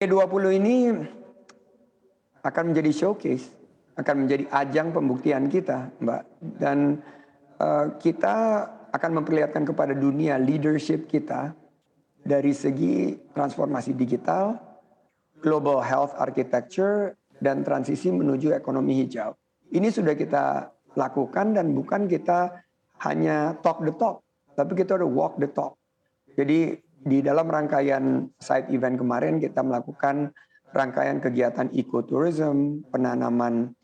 G20 ini akan menjadi showcase, akan menjadi ajang pembuktian kita, Mbak. Dan kita akan memperlihatkan kepada dunia leadership kita dari segi transformasi digital, global health architecture, dan transisi menuju ekonomi hijau. Ini sudah kita lakukan dan bukan kita hanya talk the talk, tapi kita udah walk the talk. Jadi di dalam rangkaian side event kemarin kita melakukan rangkaian kegiatan ecotourism, penanaman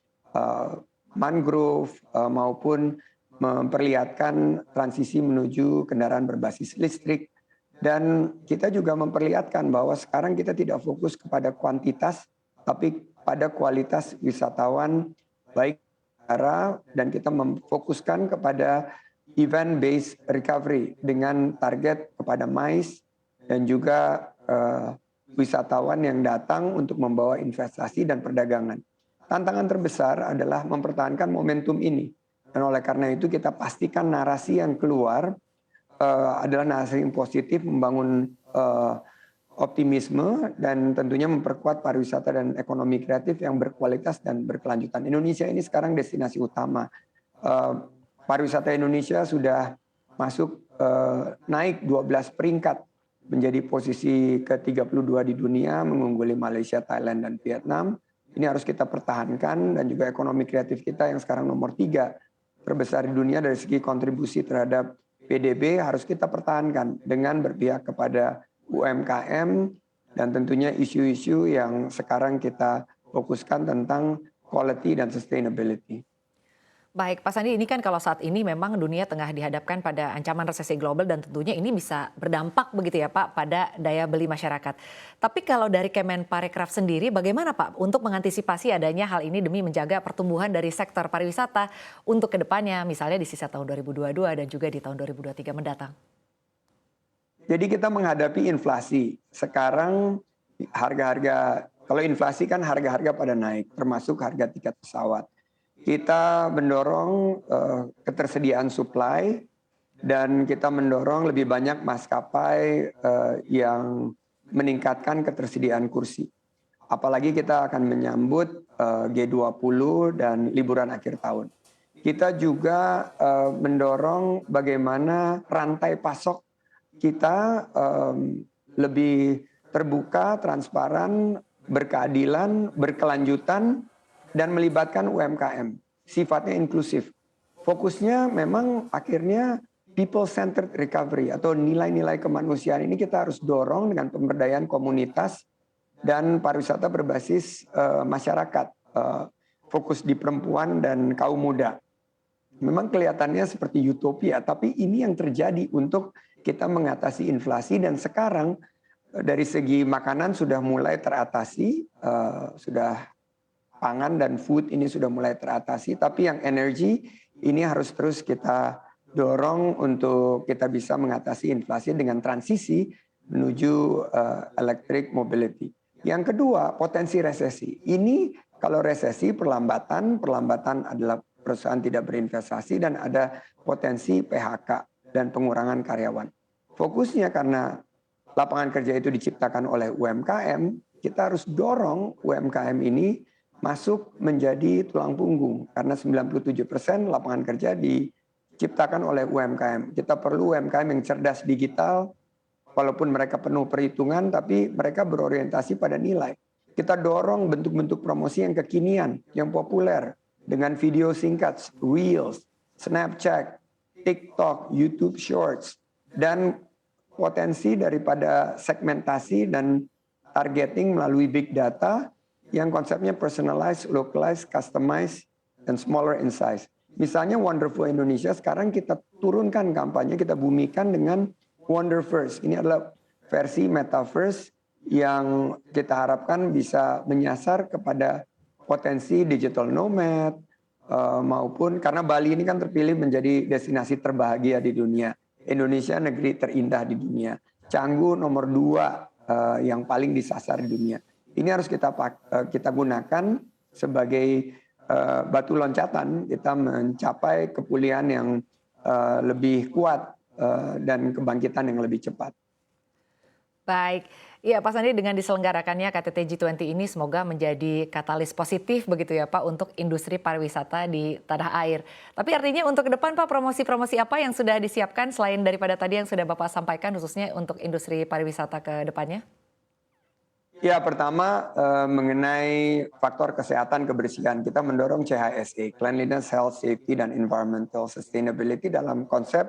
mangrove maupun memperlihatkan transisi menuju kendaraan berbasis listrik. Dan kita juga memperlihatkan bahwa sekarang kita tidak fokus kepada kuantitas, tapi pada kualitas wisatawan baik negara, dan kita memfokuskan kepada event-based recovery dengan target kepada MICE dan juga wisatawan yang datang untuk membawa investasi dan perdagangan. Tantangan terbesar adalah mempertahankan momentum ini. Dan oleh karena itu kita pastikan narasi yang keluar adalah narasi yang positif, membangun optimisme dan tentunya memperkuat pariwisata dan ekonomi kreatif yang berkualitas dan berkelanjutan. Indonesia ini sekarang destinasi utama. Pariwisata Indonesia sudah masuk naik 12 peringkat menjadi posisi ke-32 di dunia, mengungguli Malaysia, Thailand, dan Vietnam. Ini harus kita pertahankan, dan juga ekonomi kreatif kita yang sekarang nomor 3 terbesar di dunia dari segi kontribusi terhadap PDB harus kita pertahankan dengan berpihak kepada UMKM dan tentunya isu-isu yang sekarang kita fokuskan tentang quality dan sustainability. Baik, Pak Sandi, ini kan kalau saat ini memang dunia tengah dihadapkan pada ancaman resesi global dan tentunya ini bisa berdampak begitu ya Pak pada daya beli masyarakat. Tapi kalau dari Kemenparekraf sendiri bagaimana Pak untuk mengantisipasi adanya hal ini demi menjaga pertumbuhan dari sektor pariwisata untuk kedepannya misalnya di sisa tahun 2022 dan juga di tahun 2023 mendatang? Jadi kita menghadapi inflasi. Sekarang harga-harga, kalau inflasi kan harga-harga pada naik, termasuk harga tiket pesawat. Kita mendorong ketersediaan supply dan kita mendorong lebih banyak maskapai yang meningkatkan ketersediaan kursi. Apalagi kita akan menyambut G20 dan liburan akhir tahun. Kita juga mendorong bagaimana rantai pasok kita lebih terbuka, transparan, berkeadilan, berkelanjutan, dan melibatkan UMKM, sifatnya inklusif. Fokusnya memang akhirnya people-centered recovery atau nilai-nilai kemanusiaan ini kita harus dorong dengan pemberdayaan komunitas dan pariwisata berbasis masyarakat, fokus di perempuan dan kaum muda. Memang kelihatannya seperti utopia, tapi ini yang terjadi untuk kita mengatasi inflasi dan sekarang dari segi makanan sudah mulai teratasi, sudah pangan dan food ini sudah mulai teratasi, tapi yang energi ini harus terus kita dorong untuk kita bisa mengatasi inflasi dengan transisi menuju electric mobility. Yang kedua, potensi resesi. Ini kalau resesi perlambatan adalah perusahaan tidak berinvestasi dan ada potensi PHK dan pengurangan karyawan. Fokusnya karena lapangan kerja itu diciptakan oleh UMKM, kita harus dorong UMKM ini masuk menjadi tulang punggung karena 97% lapangan kerja diciptakan oleh UMKM. Kita perlu UMKM yang cerdas digital, walaupun mereka penuh perhitungan tapi mereka berorientasi pada nilai. Kita dorong bentuk-bentuk promosi yang kekinian, yang populer dengan video singkat, Reels, Snapchat, TikTok, YouTube Shorts, dan potensi daripada segmentasi dan targeting melalui big data yang konsepnya personalized, localized, customized, dan smaller in size. Misalnya Wonderful Indonesia sekarang kita turunkan kampanye, kita bumikan dengan Wonderverse. Ini adalah versi metaverse yang kita harapkan bisa menyasar kepada potensi digital nomad maupun karena Bali ini kan terpilih menjadi destinasi terbahagia di dunia. Indonesia negeri terindah di dunia. Canggu nomor 2 yang paling disasar di dunia. Ini harus kita gunakan sebagai batu loncatan kita mencapai kepulihan yang lebih kuat dan kebangkitan yang lebih cepat. Baik, iya Pak Sandi, dengan diselenggarakannya KTT G20 ini semoga menjadi katalis positif begitu ya Pak untuk industri pariwisata di tanah air. Tapi artinya untuk ke depan Pak, promosi-promosi apa yang sudah disiapkan selain daripada tadi yang sudah Bapak sampaikan khususnya untuk industri pariwisata ke depannya? Ya, pertama mengenai faktor kesehatan kebersihan, kita mendorong CHSE, Cleanliness, Health, Safety, dan Environmental Sustainability dalam konsep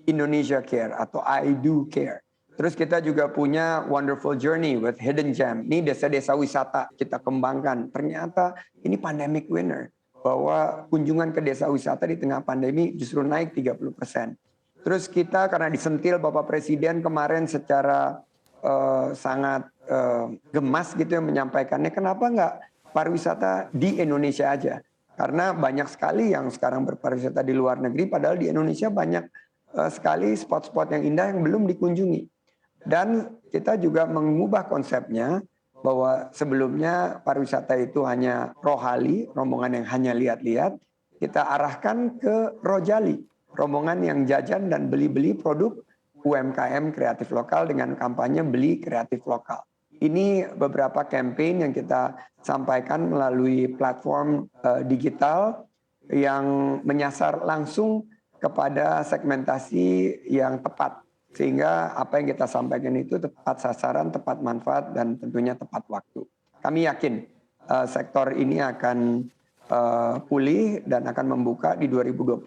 Indonesia Care atau I Do Care. Terus kita juga punya Wonderful Journey with Hidden Gem. Ini desa-desa wisata kita kembangkan. Ternyata ini pandemic winner. Bahwa kunjungan ke desa wisata di tengah pandemi justru naik 30%. Terus kita karena disentil Bapak Presiden kemarin secara sangat gemas gitu yang menyampaikannya, kenapa nggak pariwisata di Indonesia aja? Karena banyak sekali yang sekarang berpariwisata di luar negeri, padahal di Indonesia banyak sekali spot-spot yang indah yang belum dikunjungi. Dan kita juga mengubah konsepnya bahwa sebelumnya pariwisata itu hanya rohali, rombongan yang hanya lihat-lihat, kita arahkan ke rojali, rombongan yang jajan dan beli-beli produk UMKM kreatif lokal dengan kampanye beli kreatif lokal. Ini beberapa campaign yang kita sampaikan melalui platform digital yang menyasar langsung kepada segmentasi yang tepat. Sehingga apa yang kita sampaikan itu tepat sasaran, tepat manfaat, dan tentunya tepat waktu. Kami yakin sektor ini akan pulih dan akan membuka di 2024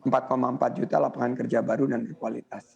4,4 juta lapangan kerja baru dan berkualitas.